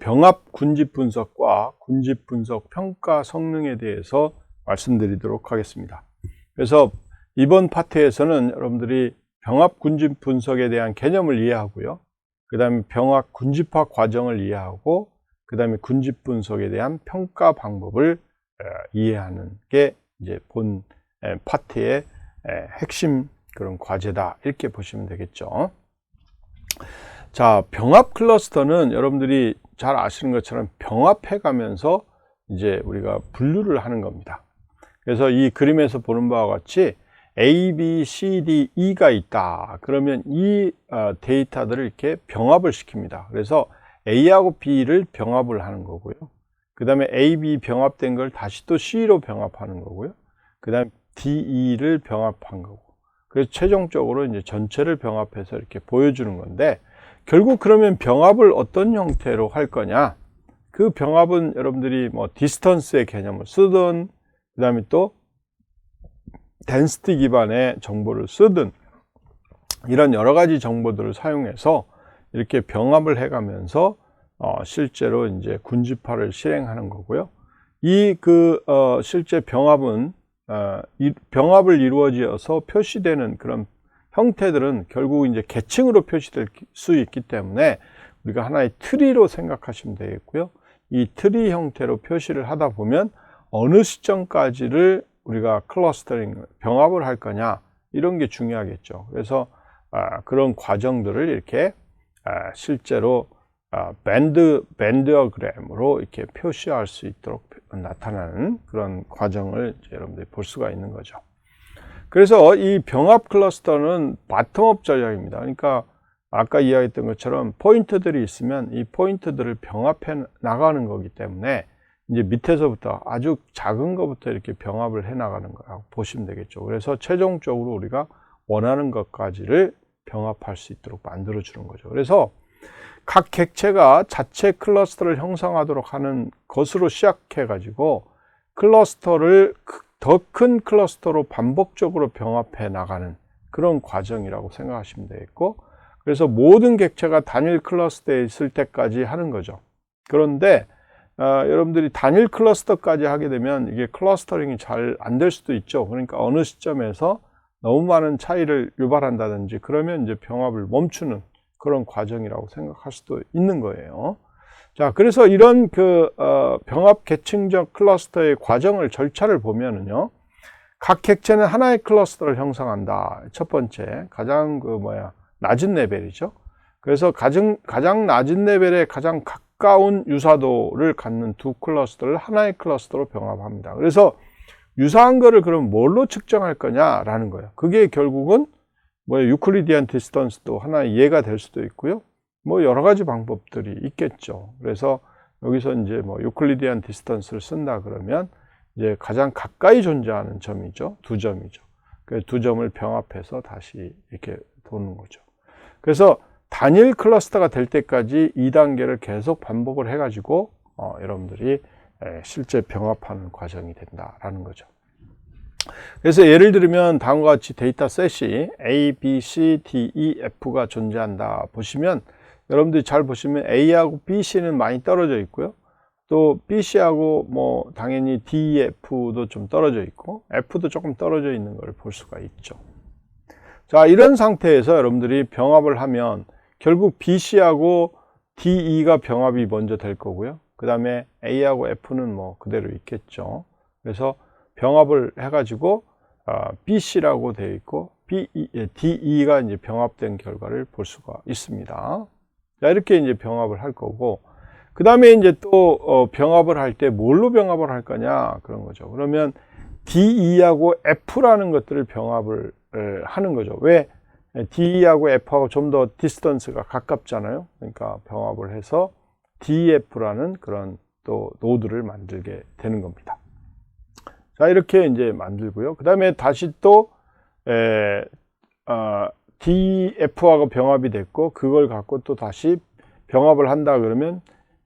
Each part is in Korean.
병합 군집 분석과 군집 분석 평가 성능에 대해서 말씀드리도록 하겠습니다. 그래서 이번 파트에서는 여러분들이 병합 군집 분석에 대한 개념을 이해하고요. 그 다음에 병합 군집화 과정을 이해하고, 그 다음에 군집 분석에 대한 평가 방법을 이해하는 게 이제 본 파트의 핵심 그런 과제다, 이렇게 보시면 되겠죠. 자, 병합 클러스터는 여러분들이 잘 아시는 것처럼 병합해 가면서 이제 우리가 분류를 하는 겁니다. 그래서 이 그림에서 보는 바와 같이 A, B, C, D, E가 있다. 그러면 이 데이터들을 이렇게 병합을 시킵니다. 그래서 A하고 B를 병합을 하는 거고요. 그 다음에 A, B 병합된 걸 다시 또 C로 병합하는 거고요. 그 다음에 D, E를 병합한 거고. 그래서 최종적으로 이제 전체를 병합해서 이렇게 보여주는 건데, 결국 그러면 병합을 어떤 형태로 할 거냐? 그 병합은 여러분들이 뭐 디스턴스의 개념을 쓰든, 그 다음에 또 덴시티 기반의 정보를 쓰든, 이런 여러 가지 정보들을 사용해서 이렇게 병합을 해가면서 실제로 이제 군집화를 실행하는 거고요. 실제 병합은 병합을 이루어져서 표시되는 그런 형태들은 결국 이제 계층으로 표시될 수 있기 때문에 우리가 하나의 트리로 생각하시면 되겠고요. 이 트리 형태로 표시를 하다 보면 어느 시점까지를 우리가 클러스터링, 병합을 할 거냐, 이런 게 중요하겠죠. 그래서 그런 과정들을 이렇게 실제로 밴드어그램으로 이렇게 표시할 수 있도록 나타나는 그런 과정을 이제 여러분들이 볼 수가 있는 거죠. 그래서 이 병합 클러스터는 바텀업 전략입니다. 그러니까 아까 이야기했던 것처럼 포인트들이 있으면 이 포인트들을 병합해 나가는 거기 때문에 이제 밑에서부터 아주 작은 것부터 이렇게 병합을 해 나가는 거라고 보시면 되겠죠. 그래서 최종적으로 우리가 원하는 것까지를 병합할 수 있도록 만들어 주는 거죠. 그래서 각 객체가 자체 클러스터를 형성하도록 하는 것으로 시작해 가지고 클러스터를 더 큰 클러스터로 반복적으로 병합해 나가는 그런 과정이라고 생각하시면 되겠고, 그래서 모든 객체가 단일 클러스터에 있을 때까지 하는 거죠. 그런데 여러분들이 단일 클러스터까지 하게 되면 이게 클러스터링이 잘 안 될 수도 있죠. 그러니까 어느 시점에서 너무 많은 차이를 유발한다든지 그러면 이제 병합을 멈추는 그런 과정이라고 생각할 수도 있는 거예요. 자, 그래서 이런 병합 계층적 클러스터의 과정을, 절차를 보면은요, 각 객체는 하나의 클러스터를 형성한다. 첫 번째, 가장 낮은 레벨이죠. 그래서 가장 낮은 레벨에 가장 가까운 유사도를 갖는 두 클러스터를 하나의 클러스터로 병합합니다. 그래서 유사한 거를 그럼 뭘로 측정할 거냐라는 거예요. 그게 결국은 유클리디안 디스턴스도 하나의 예가 될 수도 있고요. 여러 가지 방법들이 있겠죠. 그래서 여기서 이제 유클리디안 디스턴스를 쓴다 그러면 이제 가장 가까이 존재하는 점이죠. 두 점이죠. 그 두 점을 병합해서 다시 이렇게 도는 거죠. 그래서 단일 클러스터가 될 때까지 2단계를 계속 반복을 해가지고 여러분들이 실제 병합하는 과정이 된다라는 거죠. 그래서 예를 들면 다음과 같이 데이터 셋이 A, B, C, D, E, F가 존재한다 보시면, 여러분들이 잘 보시면 A하고 B, C는 많이 떨어져 있고요. 또 B, C하고 당연히 D, F도 좀 떨어져 있고 F도 조금 떨어져 있는 걸 볼 수가 있죠. 자, 이런 상태에서 여러분들이 병합을 하면 결국 B, C하고 D, E가 병합이 먼저 될 거고요. 그 다음에 A하고 F는 그대로 있겠죠. 그래서 병합을 해가지고 B, C라고 되어 있고 D, E가 이제 병합된 결과를 볼 수가 있습니다. 자, 이렇게 이제 병합을 할 거고, 그 다음에 이제 또 병합을 할 때 뭘로 병합을 할 거냐, 그런 거죠. 그러면 D, E하고 F라는 것들을 병합을 하는 거죠. 왜? D, E하고 F하고 좀 더 디스턴스가 가깝잖아요. 그러니까 병합을 해서 DF라는 그런 또 노드를 만들게 되는 겁니다. 자, 이렇게 이제 만들고요. 그 다음에 다시 또 DF하고 병합이 됐고, 그걸 갖고 또 다시 병합을 한다 그러면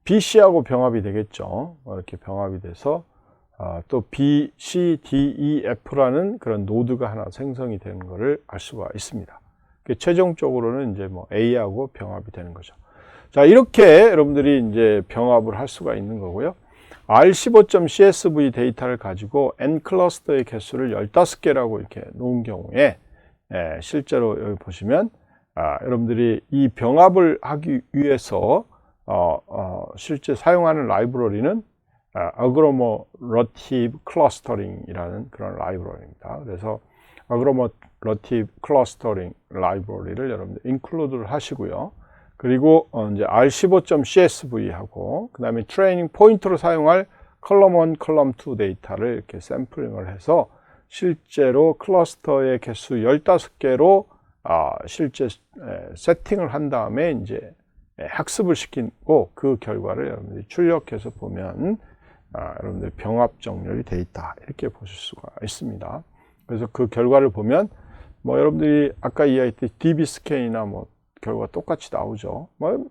BC하고 병합이 되겠죠. 이렇게 병합이 돼서 또 B, C, D, E, F라는 그런 노드가 하나 생성이 되는 것을 알 수가 있습니다. 최종적으로는 이제 A하고 병합이 되는 거죠. 자, 이렇게 여러분들이 이제 병합을 할 수가 있는 거고요. R15.csv 데이터를 가지고 N클러스터의 개수를 15개라고 이렇게 놓은 경우에 실제로 여기 보시면 여러분들이 이 병합을 하기 위해서 실제 사용하는 라이브러리는 Agglomerative Clustering이라는 그런 라이브러리입니다. 그래서 Agglomerative Clustering 라이브러리를 여러분들 include를 하시고요. 그리고 이제 R15.csv하고 그 다음에 트레이닝 포인트로 사용할 column 1, column 2 데이터를 이렇게 샘플링을 해서 실제로 클러스터의 개수 15개로 실제 세팅을 한 다음에 이제 학습을 시키고 그 결과를 여러분들이 출력해서 보면 여러분들 병합 정렬이 돼 있다 이렇게 보실 수가 있습니다. 그래서 그 결과를 보면 뭐 여러분들이 아까 이야기했듯이 DB 스캔이나 뭐 결과 똑같이 나오죠. 뭐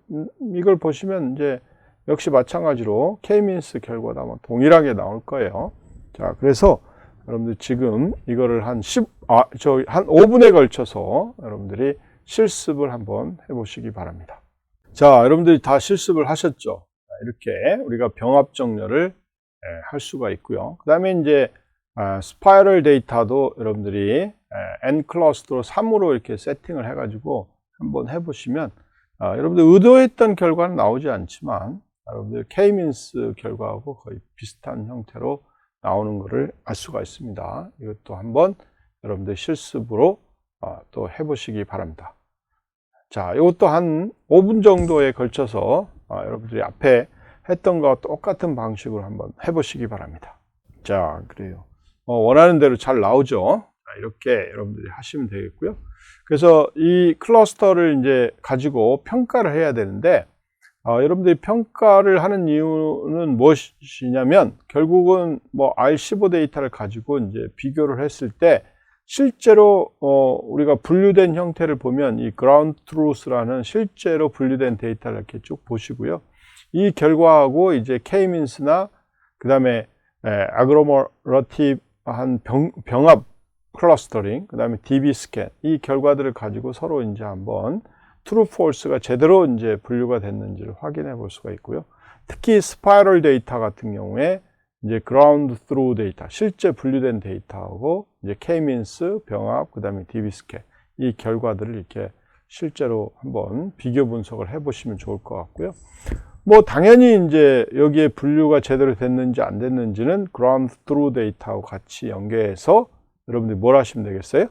이걸 보시면 이제 역시 마찬가지로 K-means 결과도 아마 동일하게 나올 거예요. 자, 그래서 여러분들 지금 이거를 한 5분에 걸쳐서 여러분들이 실습을 한번 해보시기 바랍니다. 자, 여러분들이 다 실습을 하셨죠? 이렇게 우리가 병합 정렬을 할 수가 있고요. 그 다음에 이제 스파이럴 데이터도 여러분들이 N 클러스터로 3으로 이렇게 세팅을 해가지고 한번 해보시면 여러분들 의도했던 결과는 나오지 않지만 여러분들 K-means 결과하고 거의 비슷한 형태로 나오는 것을 알 수가 있습니다. 이것도 한번 여러분들 실습으로 또 해보시기 바랍니다. 자, 이것도 한 5분 정도에 걸쳐서 여러분들이 앞에 했던 것과 똑같은 방식으로 한번 해보시기 바랍니다. 자, 그래요. 원하는 대로 잘 나오죠. 이렇게 여러분들이 하시면 되겠고요. 그래서 이 클러스터를 이제 가지고 평가를 해야 되는데 여러분들이 평가를 하는 이유는 무엇이냐면 결국은 뭐 R15 데이터를 가지고 이제 비교를 했을 때 실제로 우리가 분류된 형태를 보면 이 ground truth라는 실제로 분류된 데이터를 이렇게 쭉 보시고요. 이 결과하고 이제 K-means나 그 다음에 agglomerative 한 병합 클러스터링, 그 다음에 DB 스캔, 이 결과들을 가지고 서로 이제 한번 true, false가 제대로 이제 분류가 됐는지를 확인해 볼 수가 있고요. 특히 스파이럴 데이터 같은 경우에 이제 ground truth 데이터, 실제 분류된 데이터하고 이제 K-means, 병합, 그 다음에 DB 스캔, 이 결과들을 이렇게 실제로 한번 비교 분석을 해 보시면 좋을 것 같고요. 뭐 당연히 이제 여기에 분류가 제대로 됐는지 안 됐는지는 ground truth 데이터하고 같이 연계해서 여러분들이 뭘 하시면 되겠어요?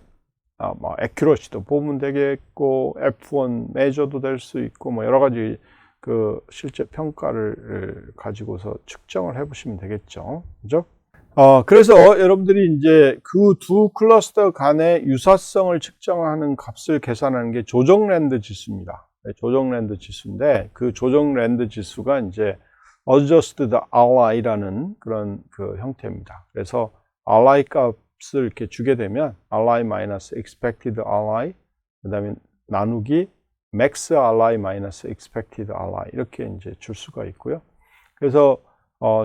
뭐 accuracy도 보면 되겠고 F1 measure도 될 수 있고 뭐 여러 가지 그 실제 평가를 가지고서 측정을 해 보시면 되겠죠. 그죠? 그래서 여러분들이 이제 그 두 클러스터 간의 유사성을 측정하는 값을 계산하는 게 조정 랜드 지수입니다. 조정 랜드 지수인데 그 조정 랜드 지수가 이제 adjusted RI라는 그런 그 형태입니다. 그래서 RI 값을 이렇게 주게 되면 RI 마이너스 expected RI, 그 다음에 나누기 max RI 마이너스 expected RI 이렇게 이제 줄 수가 있고요. 그래서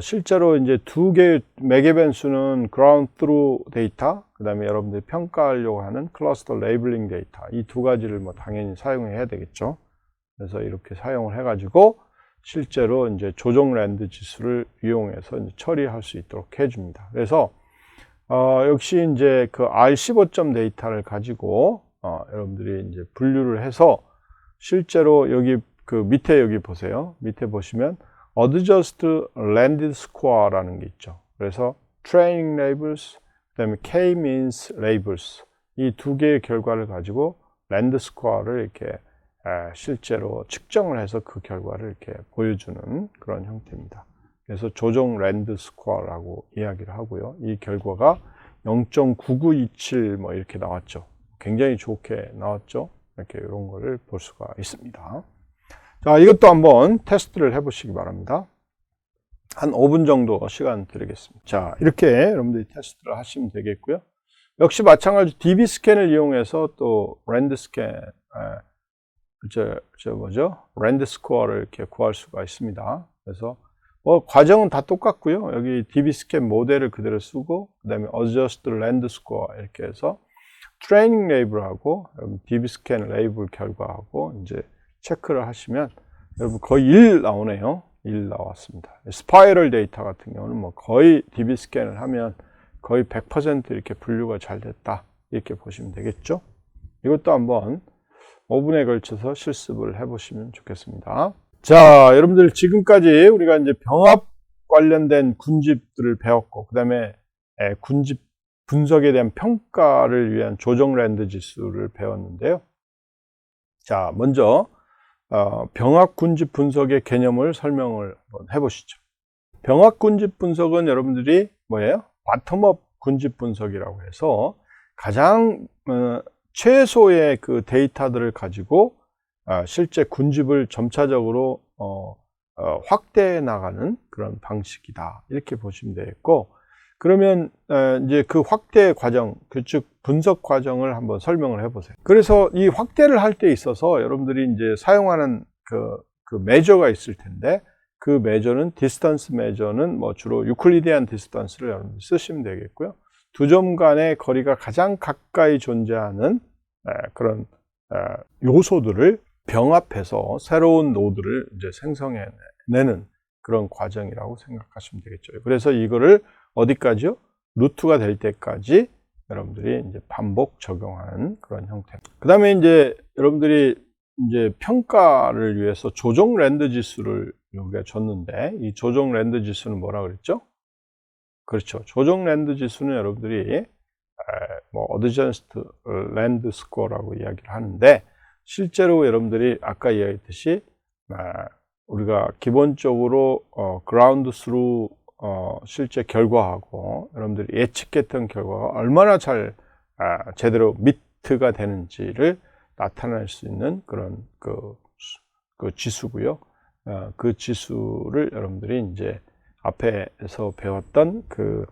실제로 이제 두 개의 매개 변수는 ground truth 데이터, 그 다음에 여러분들이 평가하려고 하는 클러스터 레이블링 데이터, 이 두 가지를 뭐 당연히 사용해야 되겠죠. 그래서 이렇게 사용을 해가지고 실제로 이제 조정 랜드 지수를 이용해서 이제 처리할 수 있도록 해줍니다. 그래서 역시 이제 그 R15점 데이터를 가지고 여러분들이 이제 분류를 해서 실제로 여기 그 밑에 여기 보세요. 밑에 보시면 adjusted landed score라는 게 있죠. 그래서 training labels, 그다음에 K-means labels 이 두 개의 결과를 가지고 land score를 이렇게 실제로 측정을 해서 그 결과를 이렇게 보여주는 그런 형태입니다. 그래서 조정 랜드 스코어라고 이야기를 하고요. 이 결과가 0.9927 뭐 이렇게 나왔죠. 굉장히 좋게 나왔죠. 이렇게 이런 거를 볼 수가 있습니다. 자, 이것도 한번 테스트를 해보시기 바랍니다. 한 5분 정도 시간 드리겠습니다. 자, 이렇게 여러분들이 테스트를 하시면 되겠고요. 역시 마찬가지로 DB 스캔을 이용해서 또 랜드 스캔, 랜드 스코어를 이렇게 구할 수가 있습니다. 그래서 과정은 다 똑같고요. 여기 DB 스캔 모델을 그대로 쓰고, 그 다음에 adjust land score 이렇게 해서 트레이닝 레이블하고 DB 스캔 레이블 결과하고 이제 체크를 하시면 여러분 거의 1 나오네요. 1 나왔습니다. 스파이럴 데이터 같은 경우는 뭐 거의 DB 스캔을 하면 거의 100% 이렇게 분류가 잘 됐다. 이렇게 보시면 되겠죠. 이것도 한번 5분에 걸쳐서 실습을 해보시면 좋겠습니다. 자, 여러분들 지금까지 우리가 이제 병합 관련된 군집들을 배웠고, 그 다음에 군집 분석에 대한 평가를 위한 조정 랜드 지수를 배웠는데요. 자, 먼저 병합 군집 분석의 개념을 설명을 한번 해보시죠. 병합 군집 분석은 여러분들이 뭐예요? 바텀업 군집 분석이라고 해서 가장 최소의 그 데이터들을 가지고 실제 군집을 점차적으로 확대해 나가는 그런 방식이다. 이렇게 보시면 되겠고, 그러면 이제 그 확대 과정, 즉 분석 과정을 한번 설명을 해보세요. 그래서 이 확대를 할 때 있어서 여러분들이 이제 사용하는 그 매저가 있을 텐데, 그 매저는 디스턴스 매저는 뭐 주로 유클리디안 디스턴스를 여러분들 쓰시면 되겠고요. 두 점 간의 거리가 가장 가까이 존재하는 그런 요소들을 병합해서 새로운 노드를 이제 생성해내는 그런 과정이라고 생각하시면 되겠죠. 그래서 이거를 어디까지요? 루트가 될 때까지 여러분들이 이제 반복 적용하는 그런 형태. 그 다음에 이제 여러분들이 이제 평가를 위해서 조정 랜드 지수를 우리가 줬는데, 이 조정 랜드 지수는 뭐라 그랬죠? 그렇죠. 조정 랜드 지수는 여러분들이 뭐 어드저스트 랜드 스코어라고 이야기를 하는데, 실제로 여러분들이 아까 이야기했듯이 우리가 기본적으로 그라운드 스루 실제 결과하고 여러분들이 예측했던 결과가 얼마나 잘 제대로 미트가 되는지를 나타낼 수 있는 그런 그 지수고요. 그 지수를 여러분들이 이제 앞에서 배웠던 그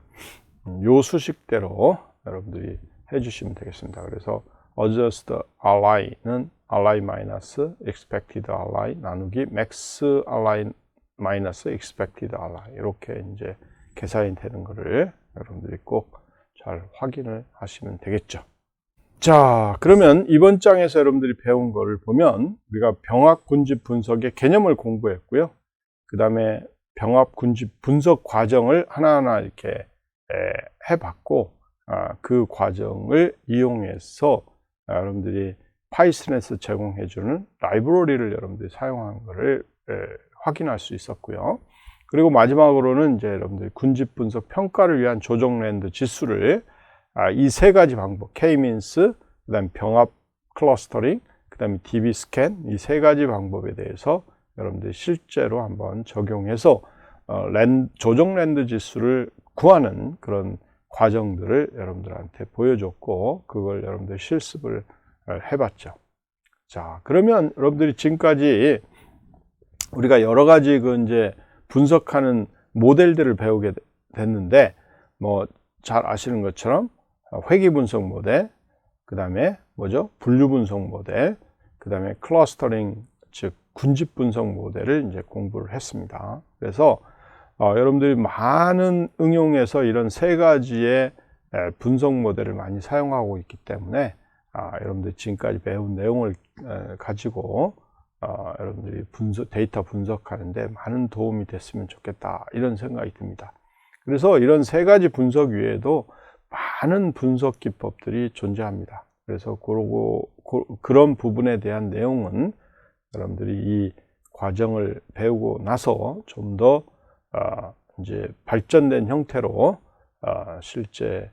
요 수식대로 여러분들이 해주시면 되겠습니다. 그래서 adjust RI는 RI 마이너스 expected RI 나누기 max RI 마이너스 expected RI, 이렇게 이제 계산이 되는 거를 여러분들이 꼭 잘 확인을 하시면 되겠죠. 자, 그러면 이번 장에서 여러분들이 배운 거를 보면 우리가 병합 군집 분석의 개념을 공부했고요. 그 다음에 병합 군집 분석 과정을 하나하나 이렇게 해봤고, 그 과정을 이용해서 여러분들이 파이썬에서 제공해주는 라이브러리를 여러분들이 사용한 것을 확인할 수 있었고요. 그리고 마지막으로는 이제 여러분들이 군집 분석 평가를 위한 조정 랜드 지수를 이 세 가지 방법, K-means, 그 다음에 병합 클러스터링, 그 다음에 DB 스캔, 이 세 가지 방법에 대해서 여러분들이 실제로 한번 적용해서 조정 랜드 지수를 구하는 그런 과정들을 여러분들한테 보여줬고, 그걸 여러분들 실습을 해봤죠. 자, 그러면 여러분들이 지금까지 우리가 여러 가지 이제 분석하는 모델들을 배우게 됐는데, 뭐 잘 아시는 것처럼 회귀 분석 모델, 그 다음에 뭐죠? 분류 분석 모델, 그 다음에 클러스터링, 즉 군집 분석 모델을 이제 공부를 했습니다. 그래서 여러분들이 많은 응용에서 이런 세 가지의 분석 모델을 많이 사용하고 있기 때문에 여러분들이 지금까지 배운 내용을 가지고 여러분들이 데이터 분석하는데 많은 도움이 됐으면 좋겠다, 이런 생각이 듭니다. 그래서 이런 세 가지 분석 외에도 많은 분석 기법들이 존재합니다. 그래서 그런 부분에 대한 내용은 여러분들이 이 과정을 배우고 나서 좀 더 이제 발전된 형태로 실제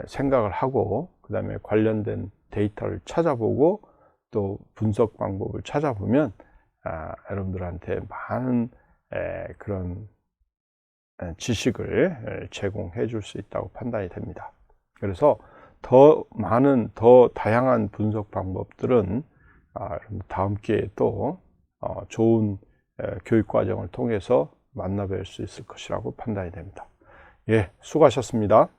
생각을 하고, 그 다음에 관련된 데이터를 찾아보고 또 분석 방법을 찾아보면 여러분들한테 많은 그런 지식을 제공해 줄 수 있다고 판단이 됩니다. 그래서 더 많은, 더 다양한 분석 방법들은 다음 기회에 또 좋은 교육 과정을 통해서 만나뵐 수 있을 것이라고 판단이 됩니다. 예, 수고하셨습니다.